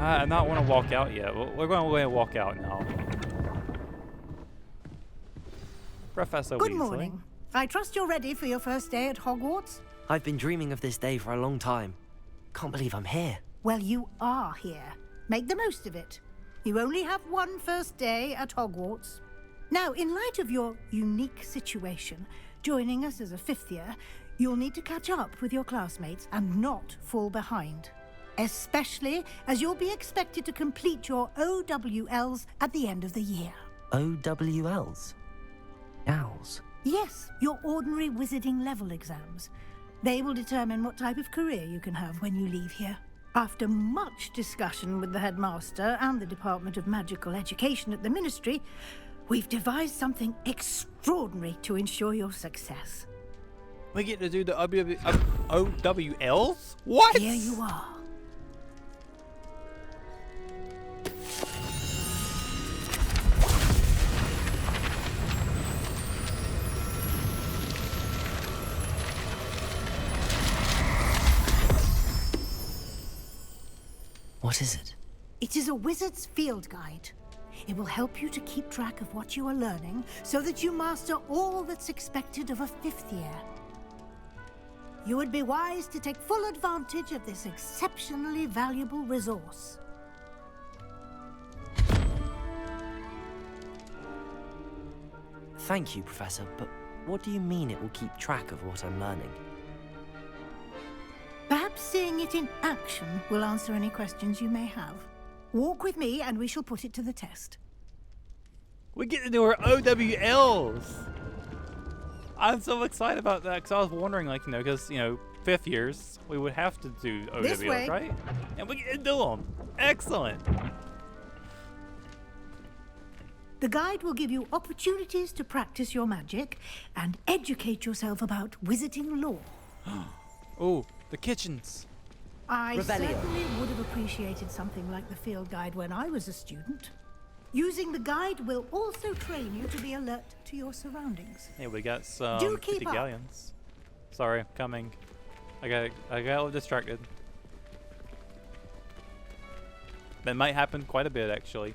I not want to walk out yet. We're going to go ahead and walk out now. Professor Good Weasley. morning. I trust you're ready for your first day at Hogwarts? I've been dreaming of this day for a long time. Can't believe I'm here. Well, you are here. Make the most of it. You only have one first day at Hogwarts. Now, in light of your unique situation, joining us as a fifth year, you'll need to catch up with your classmates and not fall behind. Especially as you'll be expected to complete your OWLs at the end of the year. OWLs? Owls? Yes, your ordinary wizarding level exams. They will determine what type of career you can have when you leave here. After much discussion with the headmaster and the Department of Magical Education at the Ministry, we've devised something extraordinary to ensure your success. We get to do the OWLs? What? Here you are. What is it? It is a wizard's field guide. It will help you to keep track of what you are learning so that you master all that's expected of a fifth year. You would be wise to take full advantage of this exceptionally valuable resource. Thank you, Professor, but what do you mean it will keep track of what I'm learning? Perhaps seeing it in action will answer any questions you may have. Walk with me and we shall put it to the test. We get to do our OWLs. I'm so excited about that because I was wondering, like, because, fifth years, we would have to do This OWLs, way. right? And we get to do them. Excellent. The guide will give you opportunities to practice your magic and educate yourself about wizarding lore. Oh, the kitchens. I Revelio. certainly would have appreciated something like the field guide when I was a student. Using the guide will also train you to be alert to your surroundings. Hey, we got some Do keep up. galleons. Sorry, I'm coming. I got a little distracted. That might happen quite a bit, actually.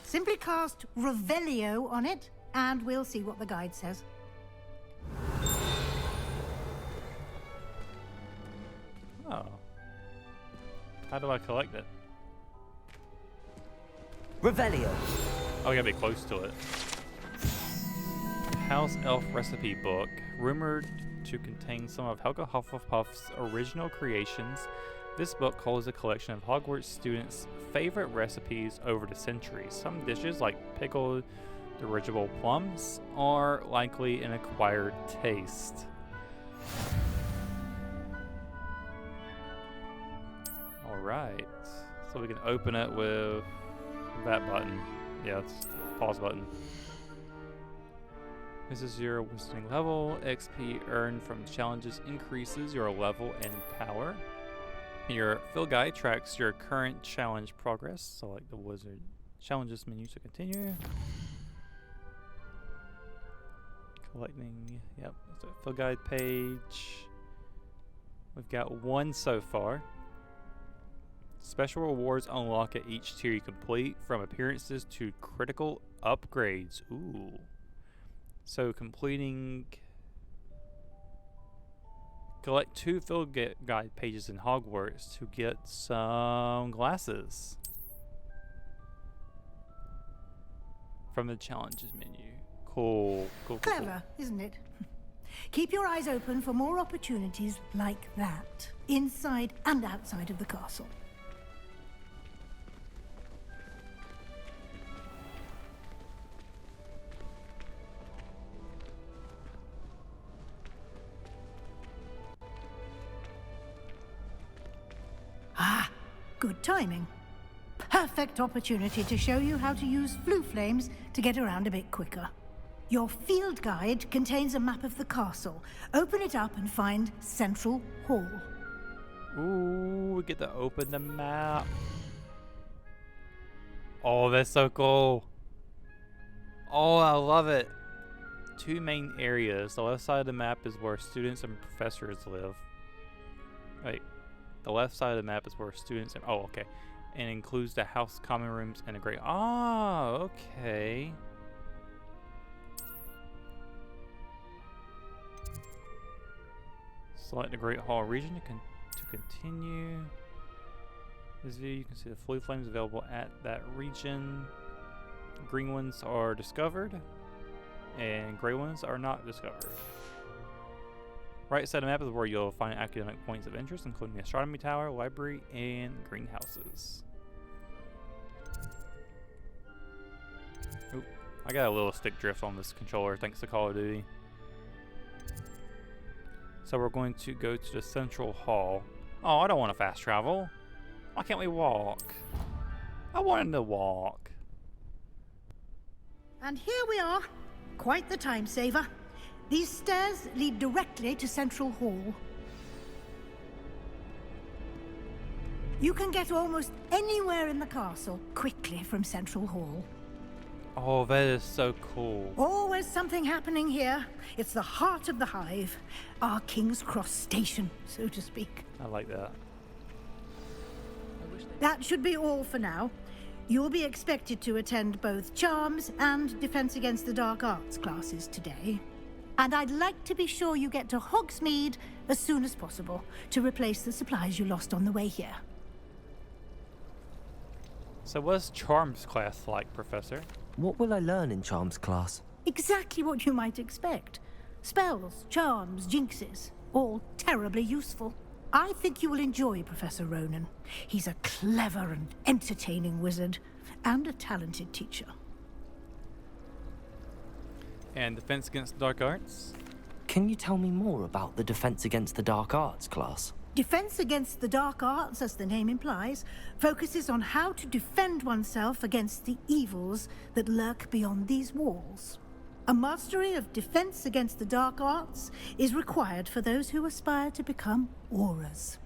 Simply cast Revelio on it, and we'll see what the guide says. Oh. How do I collect it? Revelio. Oh, I gotta be close to it. House Elf Recipe Book, rumored to contain some of Helga Hufflepuff's original creations. This book holds a collection of Hogwarts students' favorite recipes over the centuries. Some dishes, like pickled dirigible plums, are likely an acquired taste. Alright, so we can open it with that button. Yeah, it's pause button. This is your wizarding level. XP earned from challenges increases your level and power. Your field guide tracks your current challenge progress. Select the wizard challenges menu to continue. Collecting, yep, so field guide page. We've got one so far. Special rewards unlock at each tier you complete, from appearances to critical upgrades. Ooh. So completing... Collect 2 field guide pages in Hogwarts to get some glasses. From the challenges menu. Cool. Cool. Clever, isn't it? Keep your eyes open for more opportunities like that, inside and outside of the castle. Ah, good timing. Perfect opportunity to show you how to use flue flames to get around a bit quicker. Your field guide contains a map of the castle. Open it up and find Central Hall. Ooh, we get to open the map. Oh, that's so cool. Oh, I love it. 2 main areas. The left side of the map is where students and professors live. Right. The left side of the map is where students... Oh, okay. And includes the house, common rooms, and a great... Oh, okay. Select the Great Hall region to continue. This view, you can see the flue flames available at that region. Green ones are discovered, and gray ones are not discovered. Right side of the map is where you'll find academic points of interest, including the astronomy tower, library, and greenhouses. Oop, I got a little stick drift on this controller thanks to Call of Duty. So we're going to go to the central hall. Oh, I don't want to fast travel. Why can't we walk? I wanted to walk. And here we are. Quite the time saver. These stairs lead directly to Central Hall. You can get almost anywhere in the castle quickly from Central Hall. Oh, that is so cool. Always something happening here. It's the heart of the hive. Our King's Cross station, so to speak. I like that. That should be all for now. You'll be expected to attend both Charms and Defense Against the Dark Arts classes today. And I'd like to be sure you get to Hogsmeade as soon as possible to replace the supplies you lost on the way here. So what's Charms class like, Professor? What will I learn in Charms class? Exactly what you might expect. Spells, charms, jinxes, all terribly useful. I think you will enjoy Professor Ronan. He's a clever and entertaining wizard, and a talented teacher. And Defense Against the Dark Arts? Can you tell me more about the Defense Against the Dark Arts class? Defense Against the Dark Arts, as the name implies, focuses on how to defend oneself against the evils that lurk beyond these walls. A mastery of Defense Against the Dark Arts is required for those who aspire to become auras.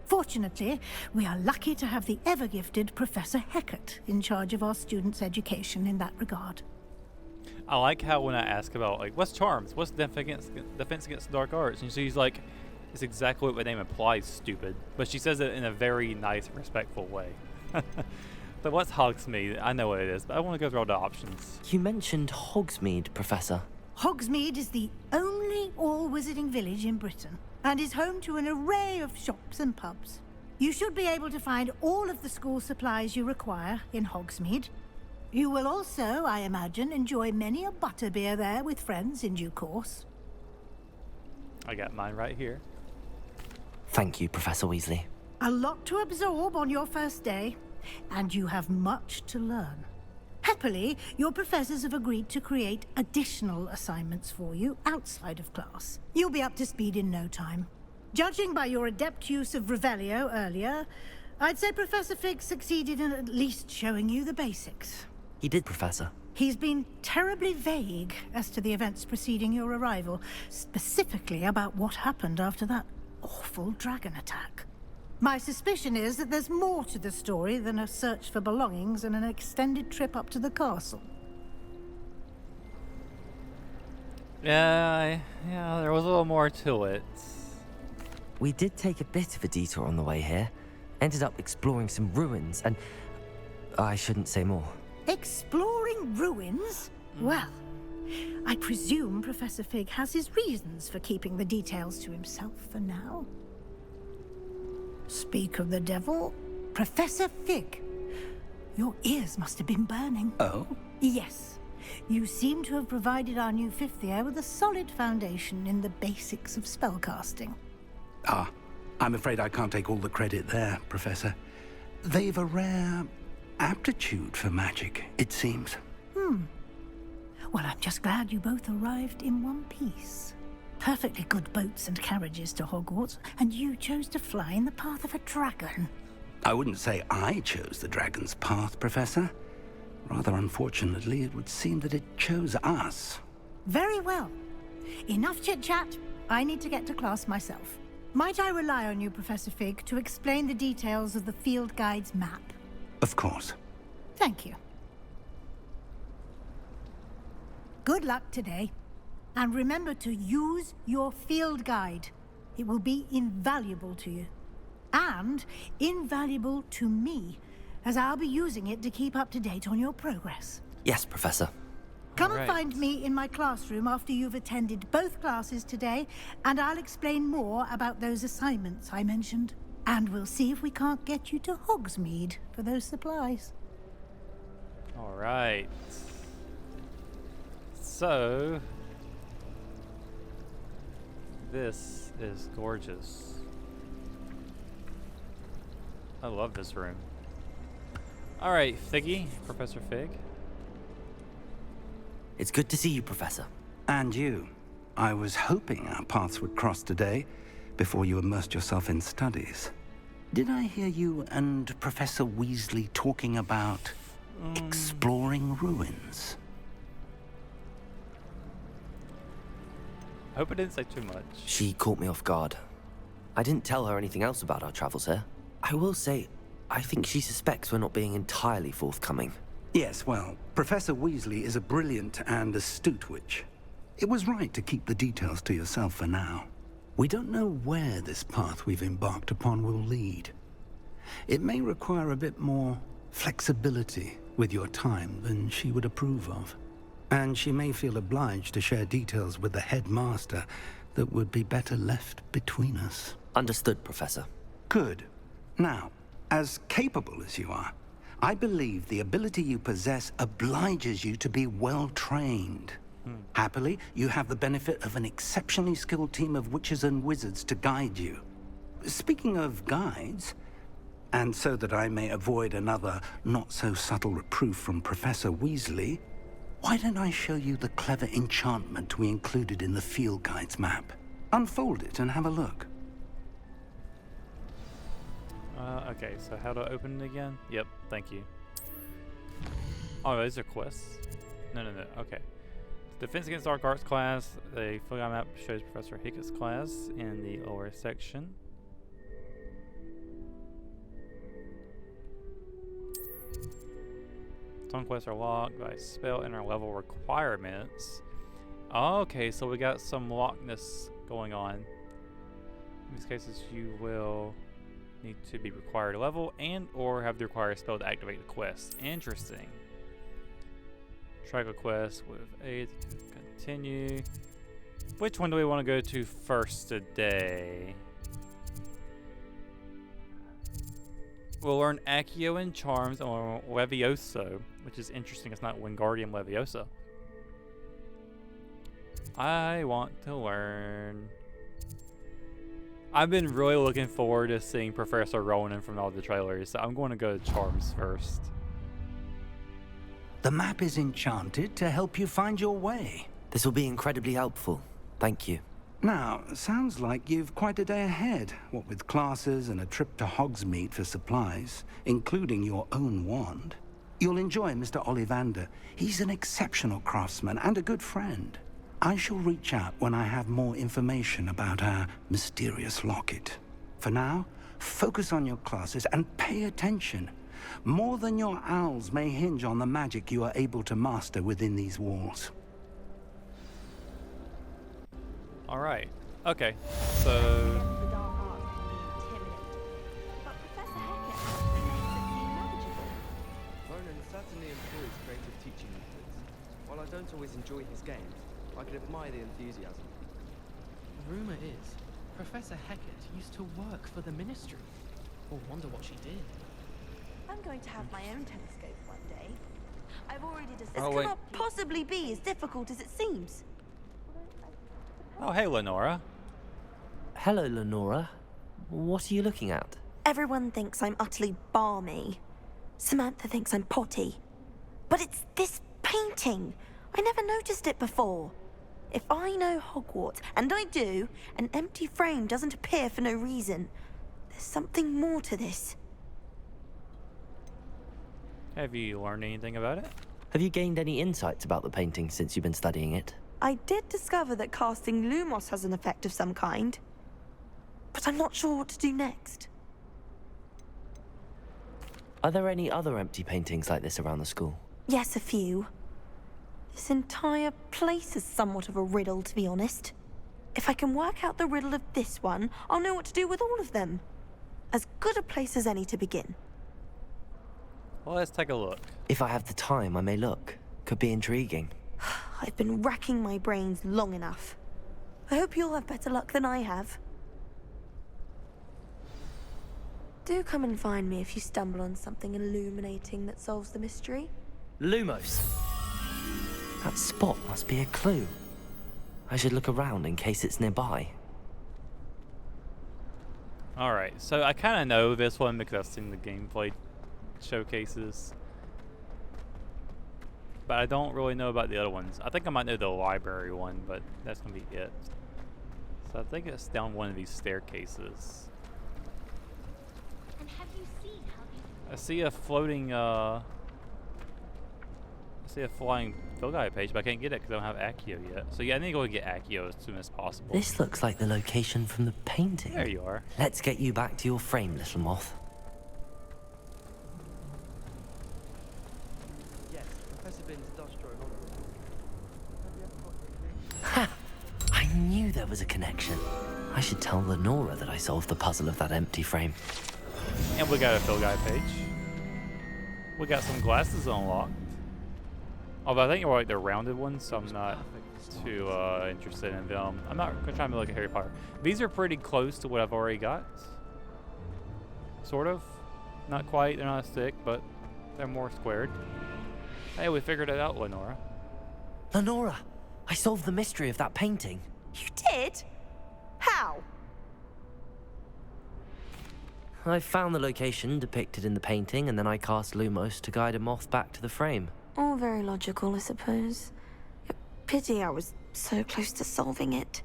Fortunately, we are lucky to have the ever-gifted Professor Heckert in charge of our students' education in that regard. I like how when I ask about, like, what's Charms? What's Defense Against the Dark Arts? And she's like, it's exactly what the name implies, stupid. But she says it in a very nice, respectful way. But what's Hogsmeade? I know what it is, but I want to go through all the options. You mentioned Hogsmeade, Professor. Hogsmeade is the only all-wizarding village in Britain, and is home to an array of shops and pubs. You should be able to find all of the school supplies you require in Hogsmeade. You will also, I imagine, enjoy many a butterbeer there with friends in due course. I got mine right here. Thank you, Professor Weasley. A lot to absorb on your first day, and you have much to learn. Happily, your professors have agreed to create additional assignments for you outside of class. You'll be up to speed in no time. Judging by your adept use of Revelio earlier, I'd say Professor Fig succeeded in at least showing you the basics. He did, Professor. He's been terribly vague as to the events preceding your arrival, specifically about what happened after that awful dragon attack. My suspicion is that there's more to the story than a search for belongings and an extended trip up to the castle. Yeah, there was a little more to it. We did take a bit of a detour on the way here. Ended up exploring some ruins, and I shouldn't say more. Exploring ruins? Well, I presume Professor Fig has his reasons for keeping the details to himself for now. Speak of the devil, Professor Fig. Your ears must have been burning. Oh? Yes. You seem to have provided our new fifth year with a solid foundation in the basics of spellcasting. Ah, I'm afraid I can't take all the credit there, Professor. They've a rare aptitude for magic, it seems. Well, I'm just glad you both arrived in one piece. Perfectly good boats and carriages to Hogwarts, and you chose to fly in the path of a dragon. I wouldn't say I chose the dragon's path, Professor. Rather unfortunately, it would seem that it chose us. Very well. Enough chit-chat. I need to get to class myself. Might I rely on you, Professor Fig, to explain the details of the field guide's map? Of course. Thank you. Good luck today. And remember to use your field guide. It will be invaluable to you. and invaluable to me, as I'll be using it to keep up to date on your progress. Yes, Professor. Come All and right. find me in my classroom after you've attended both classes today, and I'll explain more about those assignments I mentioned. And we'll see if we can't get you to Hogsmeade for those supplies. All right. So, this is gorgeous. I love this room. All right, Figgy, Professor Fig. It's good to see you, Professor. And you. I was hoping our paths would cross today before you immersed yourself in studies. Did I hear you and Professor Weasley talking about exploring ruins? Hope I didn't say too much. She caught me off guard. I didn't tell her anything else about our travels here. I will say, I think she suspects we're not being entirely forthcoming. Yes, well, Professor Weasley is a brilliant and astute witch. It was right to keep the details to yourself for now. We don't know where this path we've embarked upon will lead. It may require a bit more flexibility with your time than she would approve of. And she may feel obliged to share details with the headmaster that would be better left between us. Understood, Professor. Good. Now, as capable as you are, I believe the ability you possess obliges you to be well-trained. Happily, you have the benefit of an exceptionally skilled team of witches and wizards to guide you. Speaking of guides, and so that I may avoid another not-so-subtle reproof from Professor Weasley, why don't I show you the clever enchantment we included in the field guide's map? Unfold it and have a look. Okay, so how do I open it again? Yep, thank you. Oh, those are quests? No, okay. Defense Against Dark Arts class. The full guide map shows Professor Hickett's class in the lower section. Some quests are locked by spell and our level requirements. Okay, so we got some lockness going on. In these cases, you will need to be required level and or have the required spell to activate the quest. Interesting. Track a quest with A to continue. Which one do we want to go to first today? We'll learn Accio and Charms or Levioso, which is interesting. It's not Wingardium Leviosa. I want to learn. I've been really looking forward to seeing Professor Ronan from all the trailers, so I'm going to go to Charms first. The map is enchanted to help you find your way. This will be incredibly helpful. Thank you. Now, sounds like you've quite a day ahead, what with classes and a trip to Hogsmeade for supplies, including your own wand. You'll enjoy Mr. Ollivander. He's an exceptional craftsman and a good friend. I shall reach out when I have more information about our mysterious locket. For now, focus on your classes and pay attention. More than your owls may hinge on the magic you are able to master within these walls. All right. Okay. So The dark arts can be intimidating, but Professor Hackett actually makes it seem manageable. Ronan certainly employs creative teaching methods. While I don't always enjoy his games, I can admire the enthusiasm. Rumor is, Professor Hackett used to work for the Ministry. Or wonder what she did. I'm going to have my own telescope one day. I've already decided. Oh, This wait. cannot possibly be as difficult as it seems. oh, hey, Lenora. Hello, Lenora. What are you looking at? Everyone thinks I'm utterly balmy. Samantha thinks I'm potty. But it's this painting. I never noticed it before. If I know Hogwarts, and I do, an empty frame doesn't appear for no reason. There's something more to this. Have you learned anything about it? Have you gained any insights about the painting since you've been studying it? I did discover that casting Lumos has an effect of some kind. But I'm not sure what to do next. Are there any other empty paintings like this around the school? Yes, a few. This entire place is somewhat of a riddle, to be honest. If I can work out the riddle of this one, I'll know what to do with all of them. As good a place as any to begin. Well, let's take a look. If I have the time, I may look. Could be intriguing. I've been racking my brains long enough. I hope you'll have better luck than I have. Do come and find me if you stumble on something illuminating that solves the mystery. Lumos. That spot must be a clue. I should look around in case it's nearby. Alright, so I kind of know this one because I've seen the gameplay showcases. But I don't really know about the other ones. I think I might know the library one, but that's going to be it. So I think it's down one of these staircases. And have you seen how these I see a floating, I see a flying field guide page, but I can't get it because I don't have Accio yet. So yeah, I need to go get Accio as soon as possible. This looks like the location from the painting. There you are. Let's get you back to your frame, little moth. Yes, Professor Binns does draw an honor. Have you ever got anything? Ha! I knew there was a connection. I should tell Lenora that I solved the puzzle of that empty frame. And we got a field guide page. We got some glasses unlocked. Although I think they're like the rounded ones, so I'm not too interested in them. I'm not trying to be like a Harry Potter. These are pretty close to what I've already got. Sort of. Not quite, they're not as thick, but they're more squared. Hey, we figured it out, Lenora. Lenora, I solved the mystery of that painting. You did? How? I found the location depicted in the painting, and then I cast Lumos to guide a moth back to the frame. All very logical, I suppose. Pity I was so close to solving it.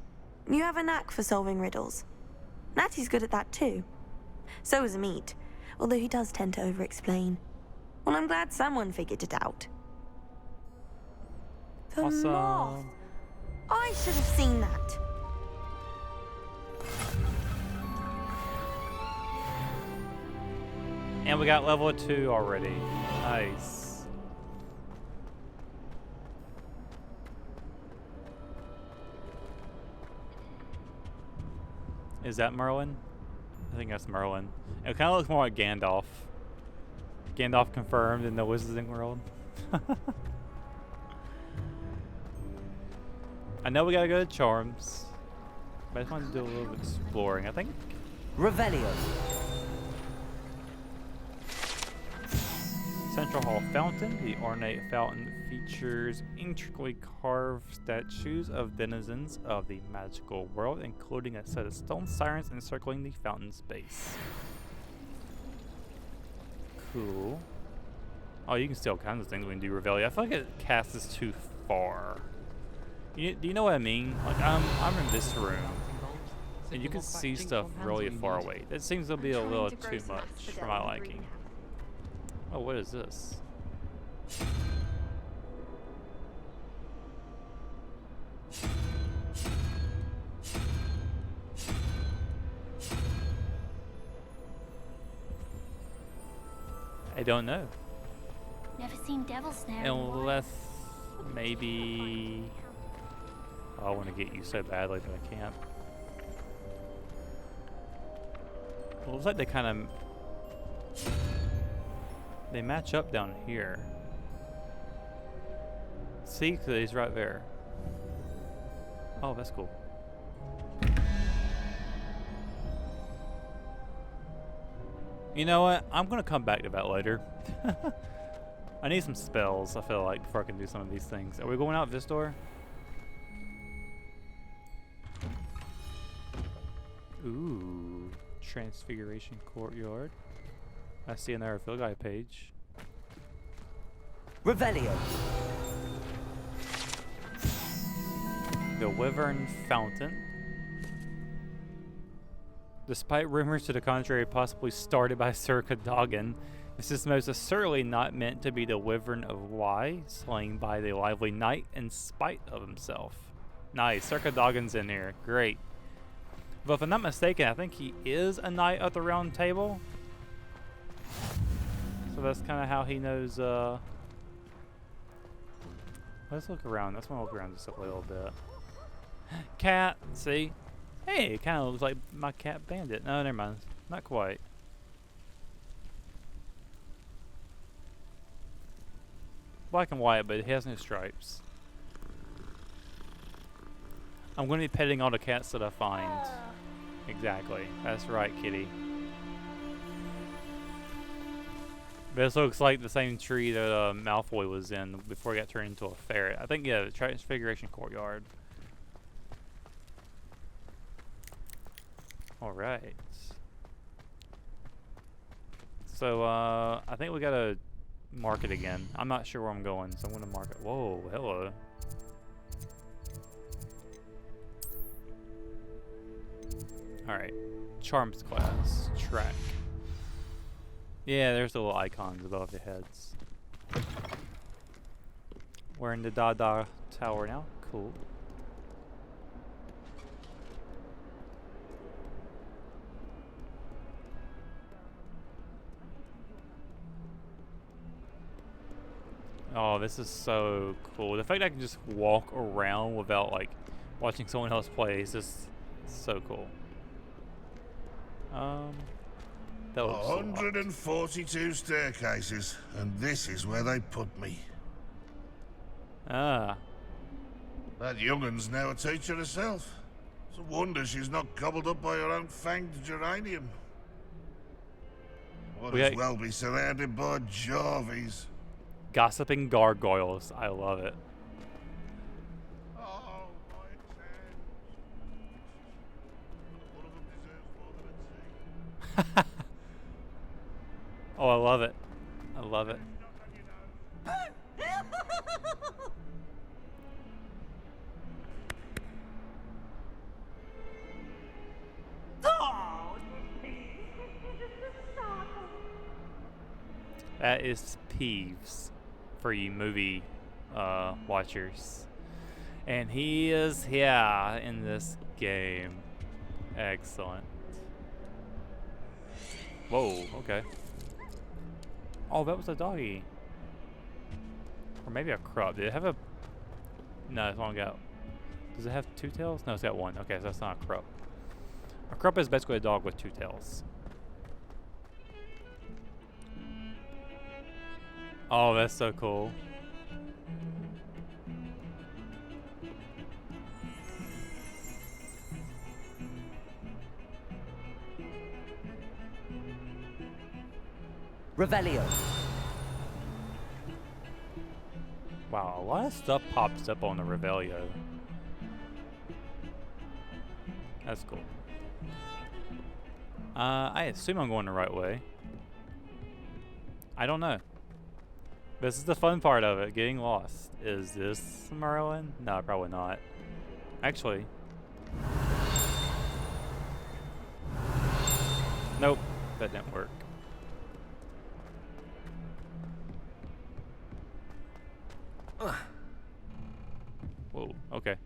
You have a knack for solving riddles. Natty's good at that too. So is Meat, although he does tend to over-explain. Well, I'm glad someone figured it out. The Awesome. moth! I should have seen that. And we got level 2 already. Nice. Is that Merlin? I think that's Merlin. It kind of looks more like Gandalf. Gandalf confirmed in the Wizarding World. I know we gotta go to Charms, but I just want to do a little exploring. I think Revelio. Central Hall Fountain. The ornate fountain features intricately carved statues of denizens of the magical world, including a set of stone sirens encircling the fountain's base. Cool. Oh, you can see all kinds of things when you do Revelio. I feel like it casts us too far. Do you know what I mean? Like, I'm in this room, and you can see stuff really far away. That seems to be a little too much for my liking. Oh, what is this? I don't know. never seen devil snare. Unless maybe I want to get you so badly that I can't. Well, it looks like they kind of they match up down here. See, 'cause he's right there. Oh, that's cool. You know what? I'm gonna come back to that later. I need some spells, I feel like, before I can do some of these things. Are we going out this door? Ooh, Transfiguration Courtyard. I see another field guide page. Revelio. The Wyvern Fountain. Despite rumors to the contrary possibly started by Sir Cadogan, this is most assuredly not meant to be the Wyvern of Wye, slain by the lively knight in spite of himself. Nice, Sir Cadogan's in here. Great. But if I'm not mistaken, I think he is a knight of the Round Table. So that's kind of how he knows, let's look around. Let's want to look around just a little bit. Cat, see? Hey, it kind of looks like my cat bandit. No, never mind. Not quite. black and white, but it has no stripes. I'm going to be petting all the cats that I find. Exactly. That's right, kitty. This looks like the same tree that Malfoy was in before he got turned into a ferret. I think, yeah, the Transfiguration Courtyard. Alright. So, I think we gotta mark it again. I'm not sure where I'm going, so I'm gonna mark it. Whoa, hello. Alright. Charms class. Track. Yeah, there's the little icons above the heads. We're in the Dada Tower now. Cool. Oh, this is so cool. The fact that I can just walk around without, like, watching someone else play is just so cool. That looks 142 staircases, and this is where they put me. Ah. That young'un's now a teacher herself. It's a wonder she's not gobbled up by her own fanged geranium. Would as well be surrounded by Jarvies. Gossiping gargoyles. I love it. Oh, my exams. One of them deserves more than a T. Oh, I love it. I love it. That is Peeves for you movie watchers. And he is, yeah, in this game. Excellent. Whoa, okay. Oh, that was a doggy. Or maybe a crop. Did it have a... No, it's only got... Does it have two tails? No, it's got one. Okay, so that's not a crop. A crop is basically a dog with two tails. Oh, that's so cool. Revelio. Wow, a lot of stuff pops up on the Revelio. That's cool. I assume I'm going the right way. I don't know. This is the fun part of it, getting lost. Is this Merlin? No, probably not. Actually. Nope, that didn't work. Whoa, okay.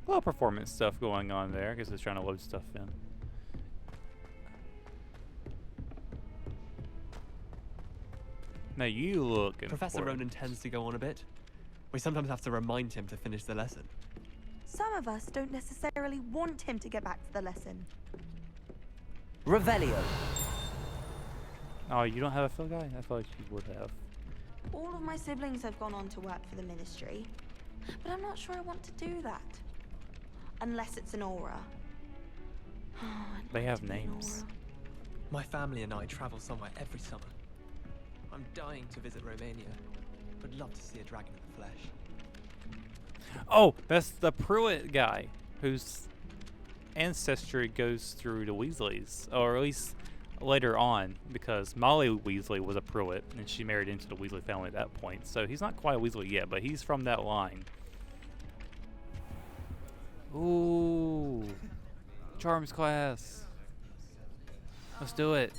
A lot of performance stuff going on there. I guess it's trying to load stuff in. Now you look Professor Ronan tends to go on a bit. We sometimes have to remind him to finish the lesson. Some of us don't necessarily want him to get back to the lesson. Revelio. Oh, you don't have a field guide? I feel like you would have. All of my siblings have gone on to work for the ministry, but I'm not sure I want to do that. Unless it's an aura. They have names. My family and I travel somewhere every summer. I'm dying to visit Romania. Would love to see a dragon in the flesh. Oh, that's the Pruitt guy whose ancestry goes through the Weasleys, or at least later on, because Molly Weasley was a Pruitt, and she married into the Weasley family at that point. So he's not quite a Weasley yet, but he's from that line. Ooh, Charms class. Let's do it.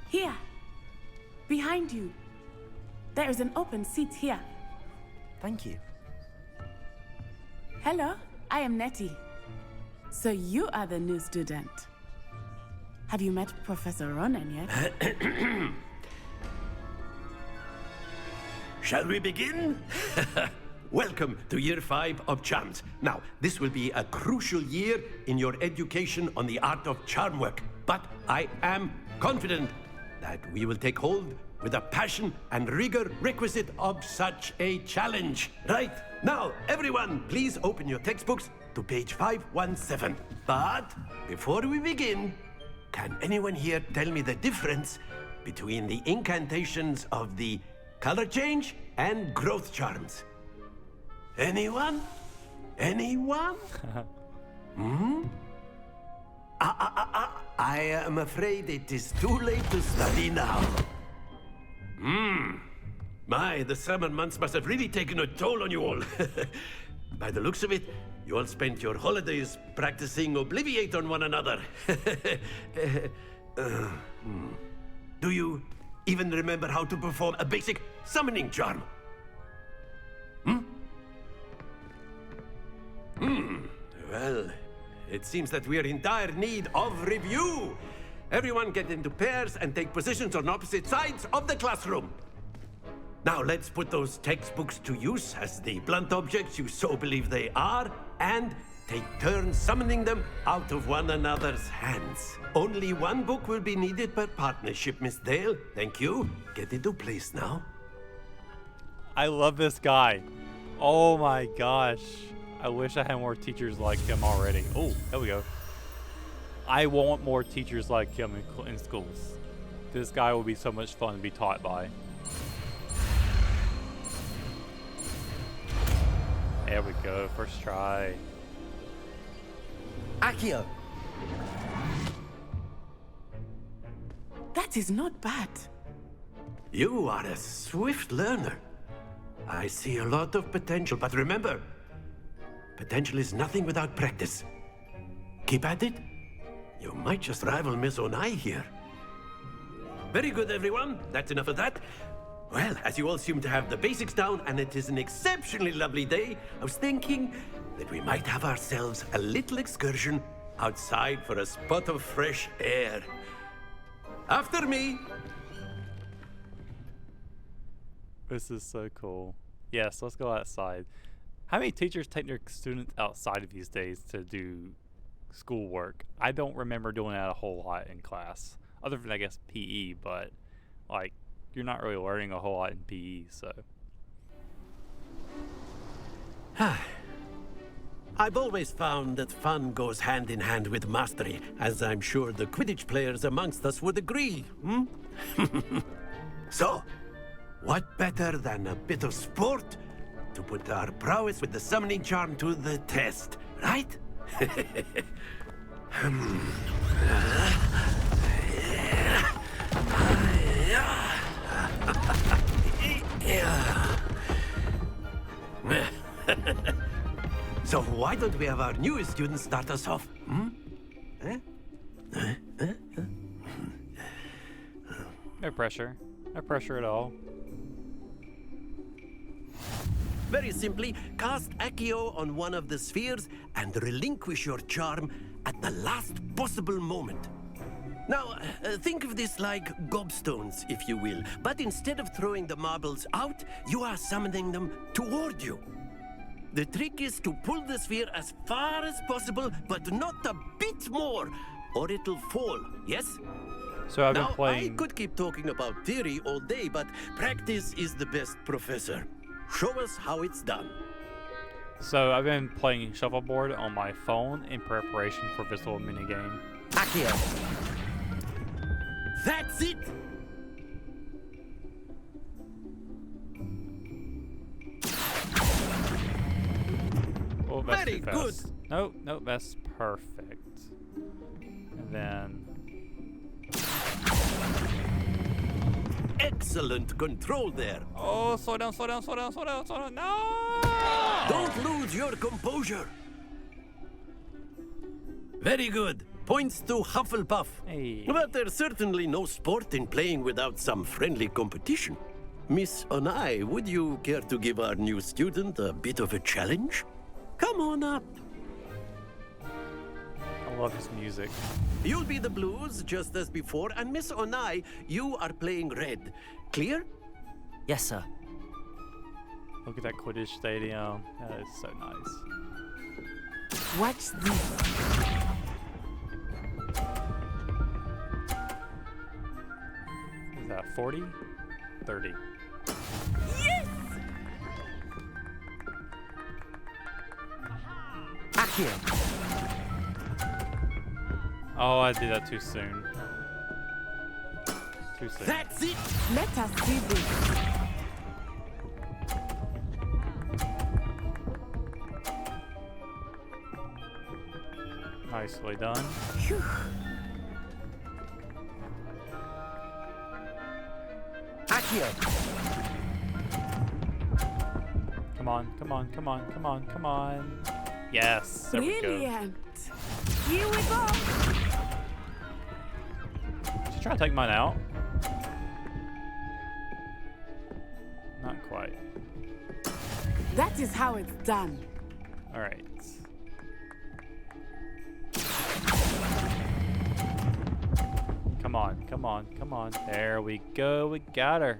Here, behind you. There is an open seat here. Thank you. Hello, I am Nettie. So you are the new student. Have you met Professor Ronan yet? Shall we begin? welcome to Year 5 of Charms. Now, this will be a crucial year in your education on the art of charm work. But I am confident that we will take hold with the passion and rigor requisite of such a challenge. Right, now, everyone, please open your textbooks to page 517. But before we begin, can anyone here tell me the difference between the incantations of the color change and growth charms? Anyone? Anyone? I am afraid it is too late to study now. My, the summer months must have really taken a toll on you all. By the looks of it, you all spent your holidays practicing Obliviate on one another. Do you even remember how to perform a basic summoning charm? Well, it seems that we are in dire need of review. Everyone get into pairs and take positions on opposite sides of the classroom. Now let's put those textbooks to use as the blunt objects you so believe they are, and take turns summoning them out of one another's hands. Only one book will be needed per partnership, Miss Dale. Thank you. Get into place now. I love this guy. Oh my gosh. I wish I had more teachers like him already. Oh, there we go. I want more teachers like him in schools. This guy will be so much fun to be taught by. There we go, first try. Accio! That is not bad. You are a swift learner. I see a lot of potential, but remember, potential is nothing without practice. Keep at it. You might just rival Miss Onai here. Very good, everyone. That's enough of that. Well, as you all seem to have the basics down, and it is an exceptionally lovely day, I was thinking that we might have ourselves a little excursion outside for a spot of fresh air. After me! This is so cool. Yes, let's go outside. How many teachers take their students outside of these days to do schoolwork? I don't remember doing that a whole lot in class. Other than, I guess, PE, but, like, you're not really learning a whole lot in PE, so. I've always found that fun goes hand in hand with mastery, as I'm sure the Quidditch players amongst us would agree, So, what better than a bit of sport to put our prowess with the summoning charm to the test, right? So why don't we have our newest student start us off? No pressure. No pressure at all. Very simply, cast Accio on one of the spheres and relinquish your charm at the last possible moment. Now, think of this like gobstones, if you will, but instead of throwing the marbles out, you are summoning them toward you. The trick is to pull the sphere as far as possible, but not a bit more, or it'll fall, yes? So I've been now, playing... I could keep talking about theory all day, but practice is the best professor. Show us how it's done. So I've been playing shuffleboard on my phone in preparation for this little minigame. Accio. That's it! Oh, that's Very too fast. good. Nope, nope, that's perfect. And then... Excellent control there. Oh, slow down, slow down, slow down, slow down, slow down. No! Don't lose your composure. Very good. Points to Hufflepuff. Hey. But there's certainly no sport in playing without some friendly competition. Miss Onai, would you care to give our new student a bit of a challenge? Come on up. I love his music. You'll be the blues, just as before, and Miss Onai, you are playing red. Clear? Yes, sir. Look at that Quidditch stadium. That is so nice. Watch this. Is that 40? 30. Yes! Accio! Oh, I did that too soon. Too soon. That's it! Let us see this. Nicely done. Phew. Accio! Come on, come on, come on, come on, come on. Yes, there we go. Brilliant. Here we go. Did you try to take mine out? Not quite. That is how it's done. All right. Come on, come on, come on. There we go. We got her.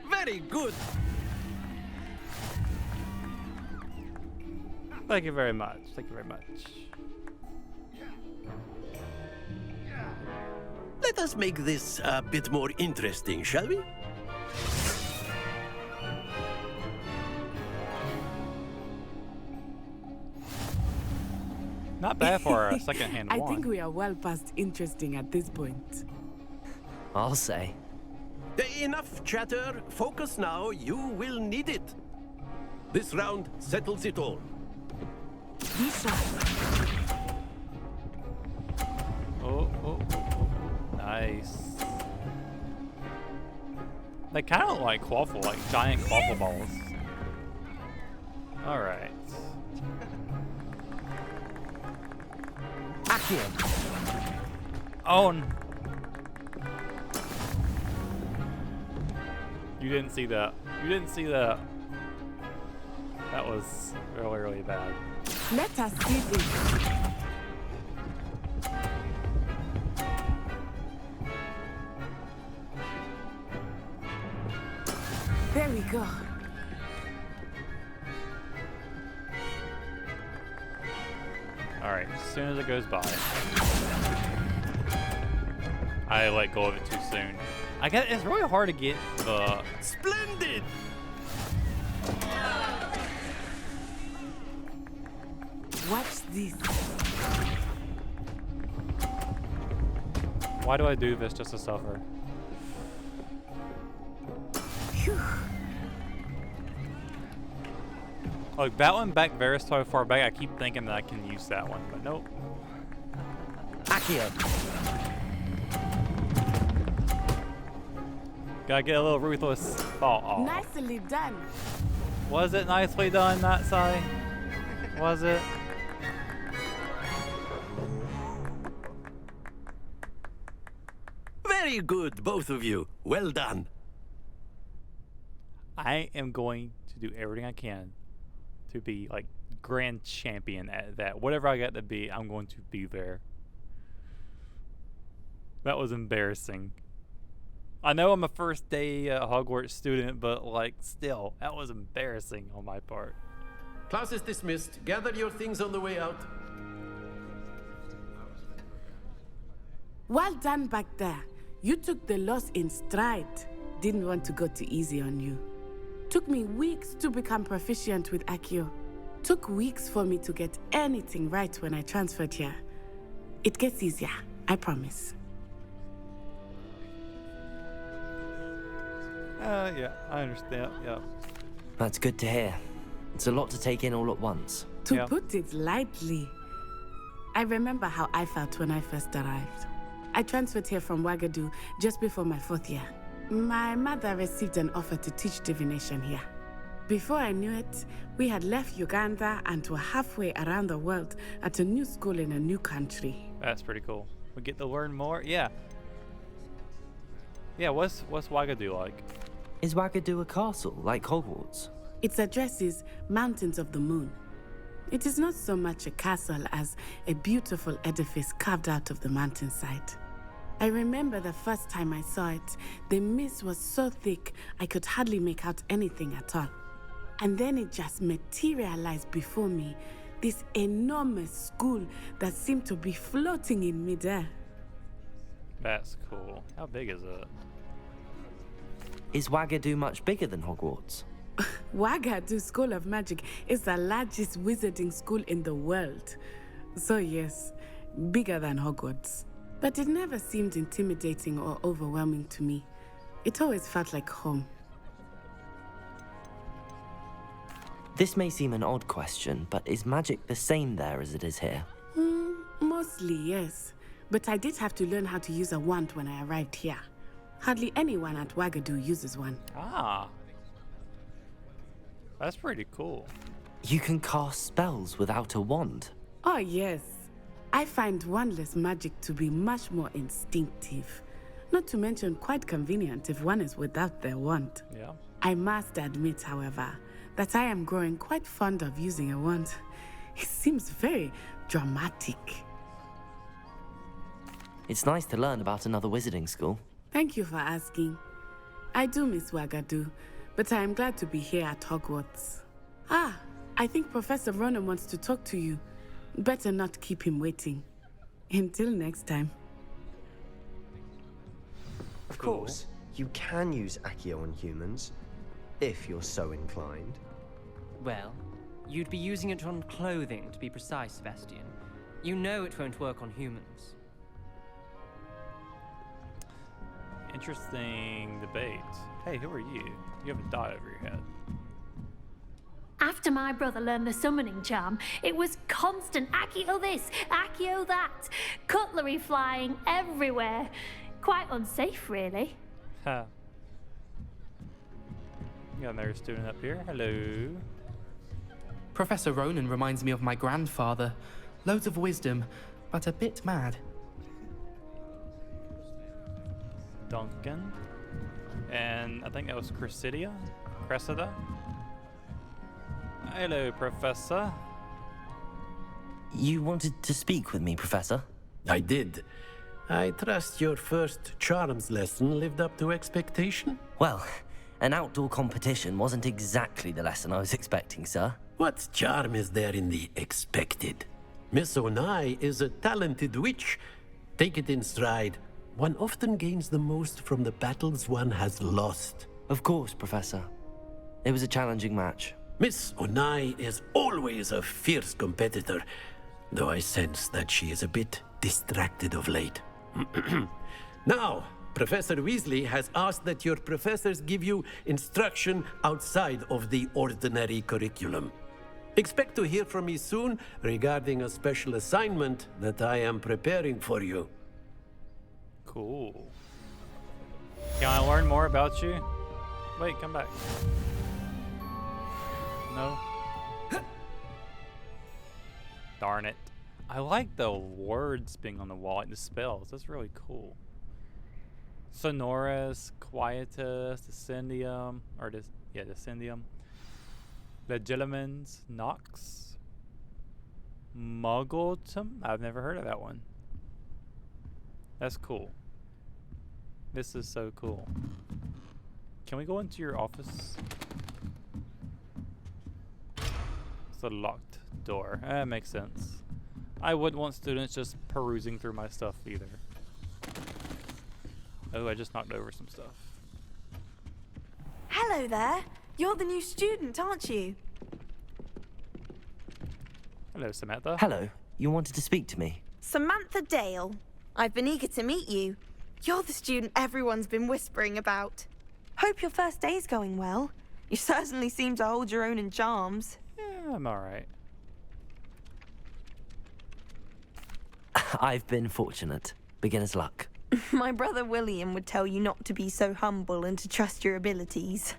Very good. Thank you very much. Thank you very much. Let us make this a bit more interesting, shall we? Not bad for a second-hand I one. think we are well past interesting at this point. I'll say. Enough chatter. Focus now. You will need it. This round settles it all. Be sharp. Oh. Nice. They kind of look like quaffle, like giant quaffle balls. All right. Accio! Oh. You didn't see that. You didn't see that. That was really, really bad. Let us see this. There we go. All right, as soon as it goes by. I let go of it too soon. It's really hard to get the... Splendid! Watch this. Why do I do this just to suffer? Phew. Like, that one back very so far back, I keep thinking that I can use that one, but nope. Accio! Gotta get a little ruthless. Oh. Nicely done. Was it nicely done, that side? Was it? Very good, both of you. Well done. I am going to do everything I can to be like grand champion at that. Whatever I got to be, I'm going to be there. That was embarrassing. I know I'm a first day Hogwarts student, but like still, that was embarrassing on my part. Class is dismissed. Gather your things on the way out. Well done back there. You took the loss in stride. Didn't want to go too easy on you. Took me weeks to become proficient with Accio. Took weeks for me to get anything right when I transferred here. It gets easier, I promise. Yeah, I understand. Yeah. That's good to hear. It's a lot to take in all at once. To put it lightly, I remember how I felt when I first arrived. I transferred here from Wagadu just before my 4th year. My mother received an offer to teach divination here. Before I knew it, we had left Uganda and were halfway around the world at a new school in a new country. That's pretty cool. We get to learn more. Yeah. Yeah, what's Wagadu like? Is Wagadu a castle, like Hogwarts? Its address is Mountains of the Moon. It is not so much a castle as a beautiful edifice carved out of the mountainside. I remember the first time I saw it, the mist was so thick I could hardly make out anything at all. And then it just materialized before me. This enormous school that seemed to be floating in midair. That's cool. How big is it? Is Wagadu much bigger than Hogwarts? Wagadu School of Magic is the largest wizarding school in the world. So yes, bigger than Hogwarts. But it never seemed intimidating or overwhelming to me. It always felt like home. This may seem an odd question, but is magic the same there as it is here? Mostly, yes. But I did have to learn how to use a wand when I arrived here. Hardly anyone at Wagadu uses one. Ah. That's pretty cool. You can cast spells without a wand? Oh, yes. I find wandless magic to be much more instinctive. Not to mention quite convenient if one is without their wand. Yeah. I must admit, however, that I am growing quite fond of using a wand. It seems very dramatic. It's nice to learn about another wizarding school. Thank you for asking. I do miss Wagadu, but I am glad to be here at Hogwarts. Ah, I think Professor Ronan wants to talk to you. Better not keep him waiting. Until next time. Of course, you can use Accio on humans, if you're so inclined. Well, you'd be using it on clothing, to be precise, Sebastian. You know it won't work on humans. Interesting debate. Hey, who are you? You have a dot over your head. After my brother learned the summoning charm, it was constant Accio this, Accio that. Cutlery flying everywhere. Quite unsafe, really. Ha. You got another student up here. Hello. Professor Ronan reminds me of my grandfather. Loads of wisdom, but a bit mad. Duncan. And I think that was Cressida? Hello, Professor. You wanted to speak with me, Professor? I did. I trust your first charms lesson lived up to expectation? Well, an outdoor competition wasn't exactly the lesson I was expecting, sir. What charm is there in the expected? Miss Onai is a talented witch. Take it in stride. One often gains the most from the battles one has lost. Of course, Professor. It was a challenging match. Miss Onai is always a fierce competitor, though I sense that she is a bit distracted of late. Now, Professor Weasley has asked that your professors give you instruction outside of the ordinary curriculum. Expect to hear from me soon regarding a special assignment that I am preparing for you. Cool. Can I learn more about you? Wait, come back. No? Darn it. I like the words being on the wall, like the spells. That's really cool. Sonorous, Quietus, Descendium, or Descendium. Legilimens, Nox, Muggletum. I've never heard of that one. That's cool. This is so cool. Can we go into your office? It's a locked door. That makes sense. I wouldn't want students just perusing through my stuff either. Oh, I just knocked over some stuff. Hello there. You're the new student, aren't you? Hello, Samantha. Hello. You wanted to speak to me? Samantha Dale. I've been eager to meet you. You're the student everyone's been whispering about. Hope your first day's going well. You certainly seem to hold your own in charms. Yeah, I'm alright. I've been fortunate. Beginner's luck. My brother William would tell you not to be so humble and to trust your abilities.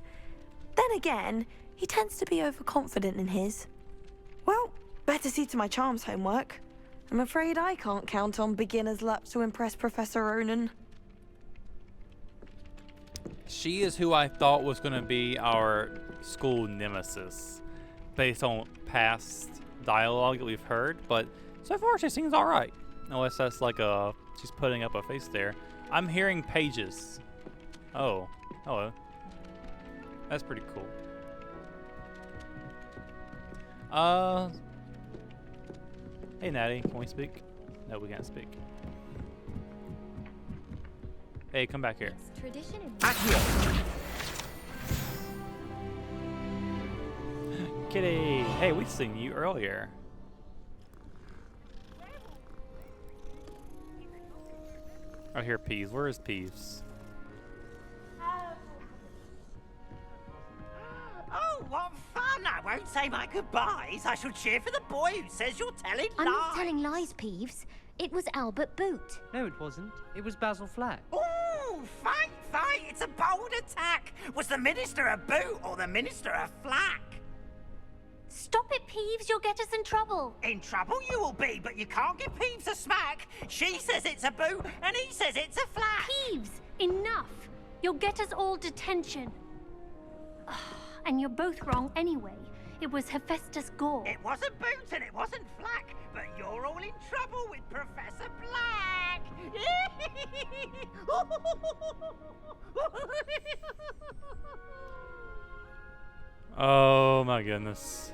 Then again, he tends to be overconfident in his. Well, better see to my charms homework. I'm afraid I can't count on beginner's luck to impress Professor Ronan. She is who I thought was going to be our school nemesis, based on past dialogue that we've heard, but so far she seems alright. Unless that's like she's putting up a face there. I'm hearing pages. Oh, hello. That's pretty cool. Hey, Natty, can we speak? No, we can't speak. Hey, come back here. Tradition in Kitty! Hey, we seen you earlier. I hear Peeves. Where is Peeves? Oh, what fun! I won't say my goodbyes. I shall cheer for the boy who says you're telling I'm lies. not telling lies, Peeves. It was Albert Boot. No, it wasn't. It was Basil Flack. Ooh, fight, fight! It's a bold attack. Was the minister a boot or the minister a flack? Stop it, Peeves. You'll get us in trouble. In trouble you will be, but you can't give Peeves a smack. She says it's a boot, and he says it's a flack. Peeves, enough. You'll get us all detention. And you're both wrong anyway. It was Hephaestus Gore. It wasn't boot and it wasn't flack, but you're all in trouble with Professor Black. Oh my goodness.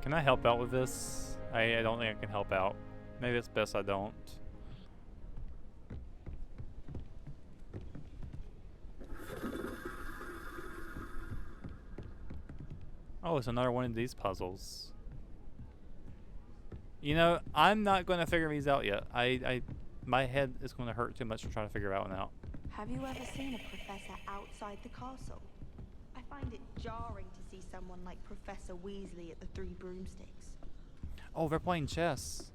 Can I help out with this? I don't think I can help out. Maybe it's best I don't. Oh, it's another one of these puzzles. You know, I'm not going to figure these out yet. My head is going to hurt too much to try to figure that one out. Have you ever seen a professor outside the castle? I find it jarring to see someone like Professor Weasley at the Three Broomsticks. Oh, they're playing chess.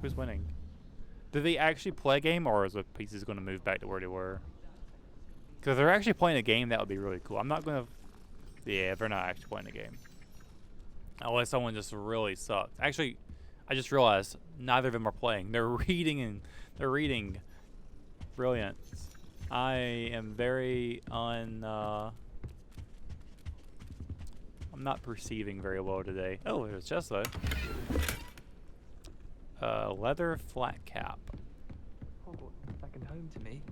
Who's winning? Did they actually play a game, or is the pieces going to move back to where they were? Because if they're actually playing a game, that would be really cool. I'm not going to... Yeah, they're not actually playing a game. Unless someone just really sucks. Actually, I just realized neither of them are playing. They're reading and they're reading. Brilliant. I am very I'm not perceiving very well today. Oh, there's chest though. Leather flat cap. Hogwarts, second home to me.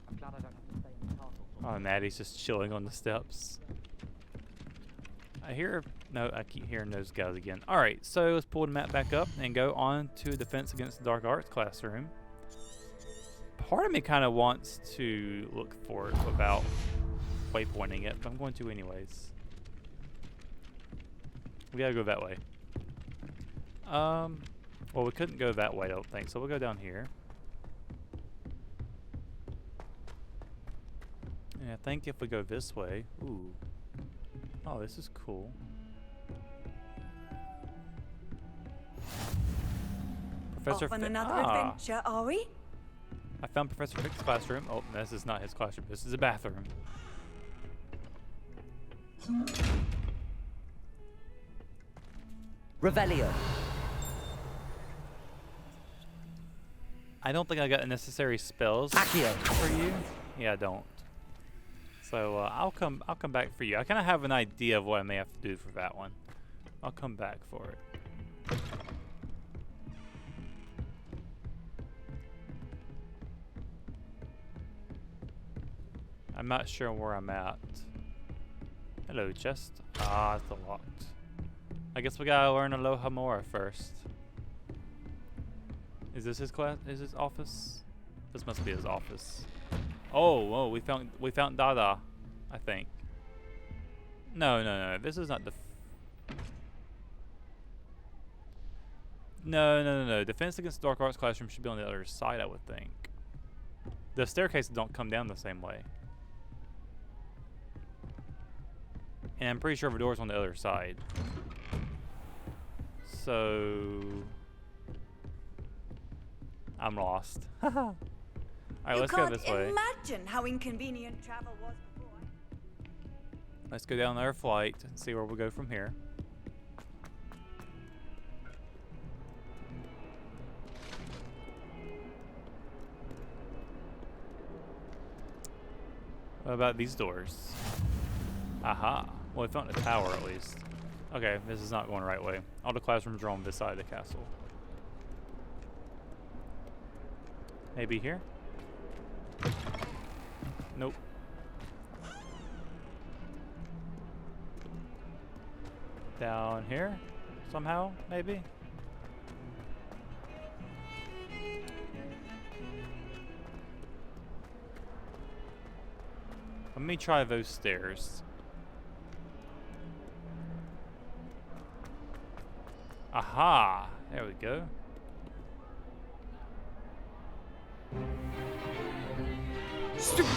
I'm glad I don't have to stay in the castle. Oh, Natty's just chilling on the steps. I keep hearing those guys again. Alright, so let's pull the map back up and go on to Defense Against the Dark Arts classroom. Part of me kind of wants to look for it without waypointing it, but I'm going to anyways. We gotta go that way. Well, we couldn't go that way, I don't think, so we'll go down here. And I think if we go this way, ooh. Oh, this is cool. Professor Off on another adventure, are we? I found Professor Fick's classroom. Oh, this is not his classroom. This is a bathroom. Revelio. I don't think I got the necessary spells Accio. for you. Yeah, I don't. So I'll come back for you. I kind of have an idea of what I may have to do for that one. I'll come back for it. I'm not sure where I'm at. Hello, chest. Ah, it's locked. I guess we gotta learn Aloha Mora first. Is this his class? Is his office? This must be his office. Oh, whoa! We found Dada, I think. No. This is not the. No. Defense Against Dark Arts classroom should be on the other side, I would think. The staircases don't come down the same way. And I'm pretty sure the door's on the other side. So... I'm lost. Alright, let's go this way. Imagine how inconvenient travel was before. Let's go down our flight and see where we go from here. What about these doors? Aha. Well, we found a tower at least. Okay, this is not going the right way. All the classrooms are on this side of the castle. Maybe here? Nope. Down here? Somehow, maybe? Let me try those stairs. Aha! There we go. Stupefy!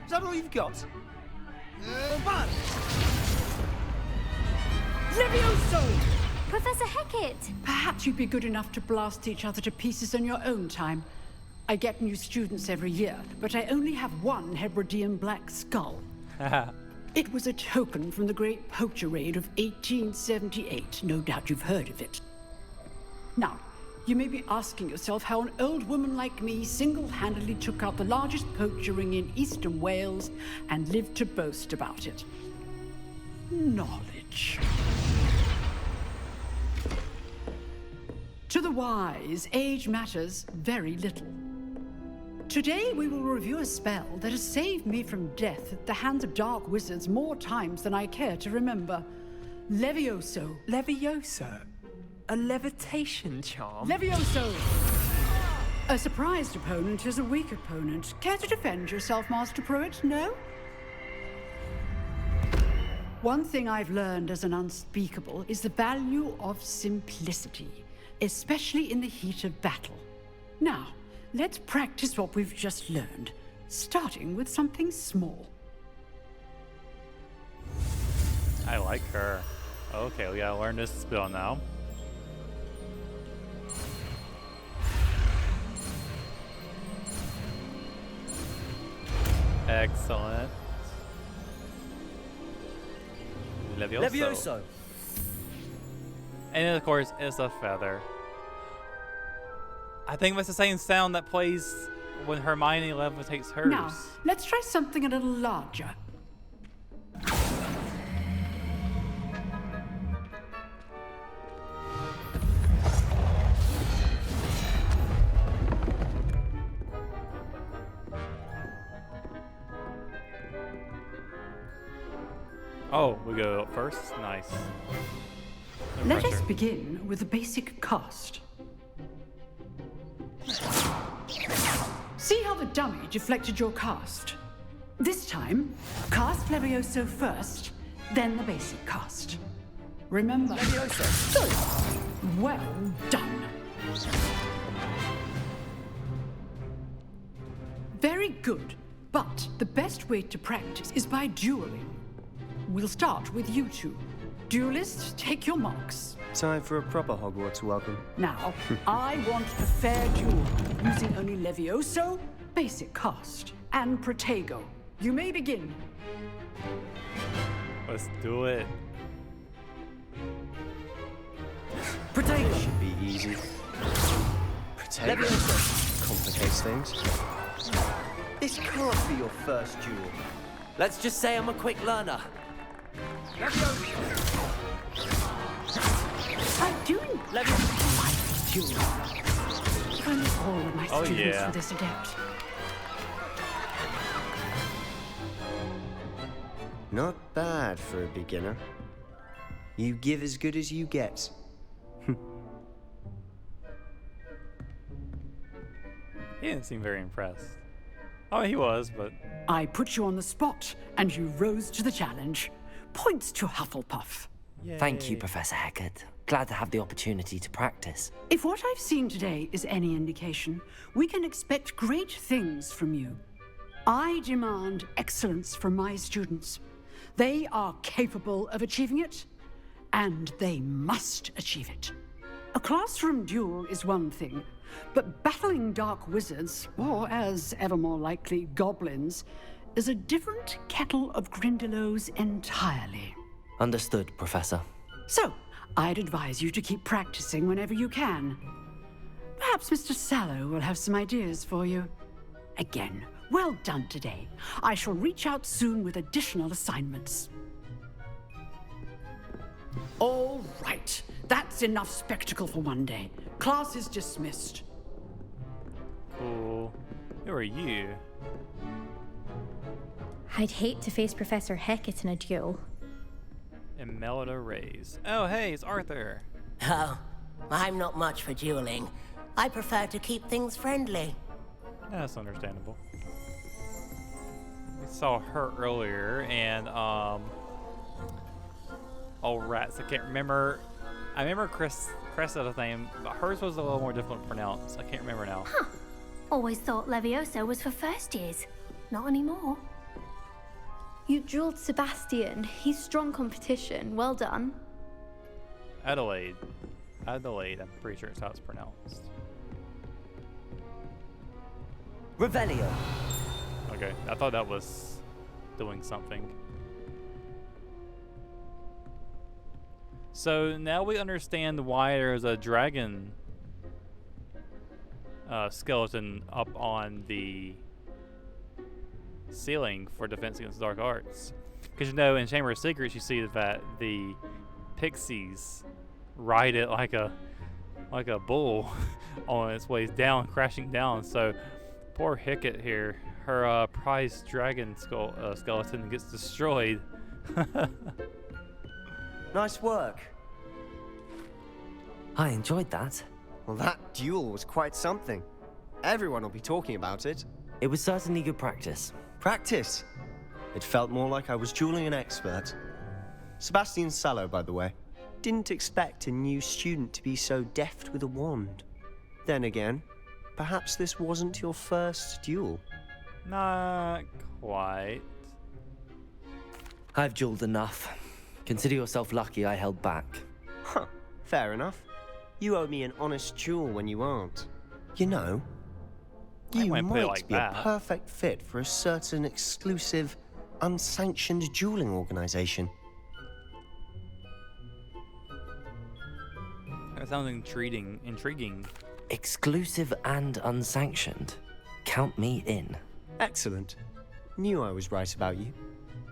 Is that all you've got? Bad! Levioso! Professor Hackett! Perhaps you'd be good enough to blast each other to pieces on your own time. I get new students every year, but I only have one Hebridean black skull. It was a token from the Great Poacher Raid of 1878. No doubt you've heard of it. Now, you may be asking yourself how an old woman like me single-handedly took out the largest poacher ring in eastern Wales and lived to boast about it. Knowledge. To the wise, age matters very little. Today we will review a spell that has saved me from death at the hands of dark wizards more times than I care to remember. Levioso. Levioso? A levitation charm? Levioso! A surprised opponent is a weak opponent. Care to defend yourself, Master Pruitt? No? One thing I've learned as an unspeakable is the value of simplicity, especially in the heat of battle. Now, let's practice what we've just learned, starting with something small. I like her. Okay, we gotta learn this spell now. Excellent. Levioso. Levioso! And of course, it's a feather. I think that's the same sound that plays when Hermione levitates hers. Now, let's try something a little larger. Oh, we go up first? Nice. No Let us pressure. begin with the basic cast. See how the dummy deflected your cast? This time, cast Levioso first, then the basic cast. Remember? Levioso! Good. Well done. Very good, but the best way to practice is by dueling. We'll start with you two. Duelists, take your marks. Time for a proper Hogwarts welcome. Now, I want a fair duel, using only Levioso, basic cast, and Protego. You may begin. Let's do it. Protego should be easy. Protego complicates things. This can't be your first duel. Let's just say I'm a quick learner. I'm doing my duel. I'm all of my students for this adept. Not bad for a beginner. You give as good as you get. He didn't seem very impressed. Oh, he was, but... I put you on the spot, and you rose to the challenge. Points to Hufflepuff. Thank you, Professor Hackett. Glad to have the opportunity to practice. If what I've seen today is any indication, we can expect great things from you. I demand excellence from my students. They are capable of achieving it, and they must achieve it. A classroom duel is one thing, but battling dark wizards, or as ever more likely, goblins, is a different kettle of Grindylows entirely. Understood, Professor. So, I'd advise you to keep practicing whenever you can. Perhaps Mr. Sallow will have some ideas for you. Again, well done today. I shall reach out soon with additional assignments. All right, that's enough spectacle for one day. Class is dismissed. Cool. Who are you? I'd hate to face Professor Hecat in a duel. Imelda Reyes. Oh, hey, it's Arthur. Oh, I'm not much for dueling. I prefer to keep things friendly. Yeah, that's understandable. We saw her earlier, and oh rats, I can't remember. I remember Chris had a name, but hers was a little more difficult to pronounce. I can't remember now. Huh. Always thought Levioso was for first years. Not anymore. You dueled Sebastian. He's strong competition. Well done. Adelaide, I'm pretty sure it's how it's pronounced. Revelio. Okay, I thought that was doing something. So now we understand why there's a dragon skeleton up on the ceiling for Defense Against Dark Arts. Because you know, in Chamber of Secrets, you see that the pixies ride it like a bull on its way down, crashing down. So poor Hecat here, her prized dragon skeleton gets destroyed. Nice work. I enjoyed that. Well, that duel was quite something. Everyone will be talking about it. It was certainly good practice. Practice? It felt more like I was dueling an expert. Sebastian Sallow, by the way. Didn't expect a new student to be so deft with a wand. Then again, perhaps this wasn't your first duel. Not quite. I've dueled enough. Consider yourself lucky I held back. Huh, fair enough. You owe me an honest duel when you aren't. You know, you might be a perfect fit for a certain exclusive, unsanctioned dueling organization. That sounds intriguing. Exclusive and unsanctioned. Count me in. Excellent. Knew I was right about you.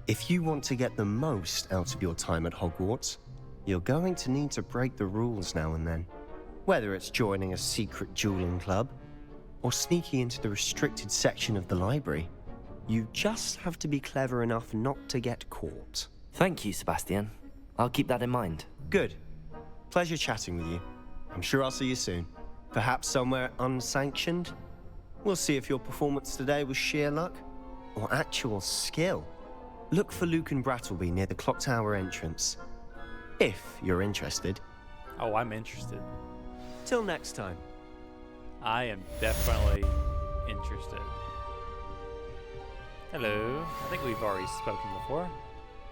If you want to get the most out of your time at Hogwarts, you're going to need to break the rules now and then. Whether it's joining a secret dueling club, or sneaking into the restricted section of the library, you just have to be clever enough not to get caught. Thank you, Sebastian. I'll keep that in mind. Good. Pleasure chatting with you. I'm sure I'll see you soon. Perhaps somewhere unsanctioned? We'll see if your performance today was sheer luck, or actual skill. Look for Luke and Brattleby near the clock tower entrance. If you're interested. Oh, I'm interested. Till next time. I am definitely interested. Hello. I think we've already spoken before.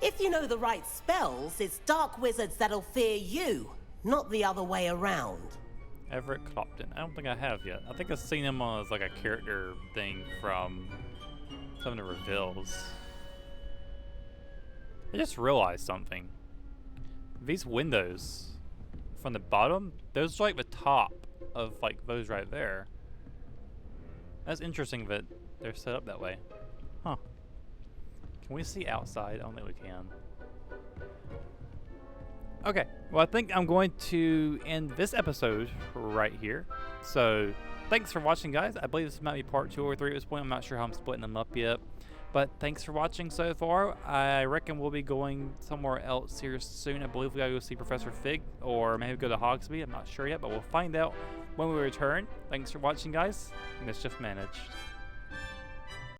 If you know the right spells, it's dark wizards that'll fear you, not the other way around. Everett Clopton. I don't think I have yet. I think I've seen him on as like a character thing from some of the reveals. I just realized something. These windows from the bottom, those are like the top of like those right there. That's interesting that they're set up that way. Huh. Can we see outside? I don't think we can. Okay, well I think I'm going to end this episode right here. So thanks for watching, guys. I believe this might be part 2 or 3 at this point. I'm not sure how I'm splitting them up yet. But thanks for watching so far. I reckon we'll be going somewhere else here soon. I believe we gotta go see Professor Fig, or maybe go to Hogsmeade. I'm not sure yet, but we'll find out when we return. Thanks for watching, guys. Mischief managed.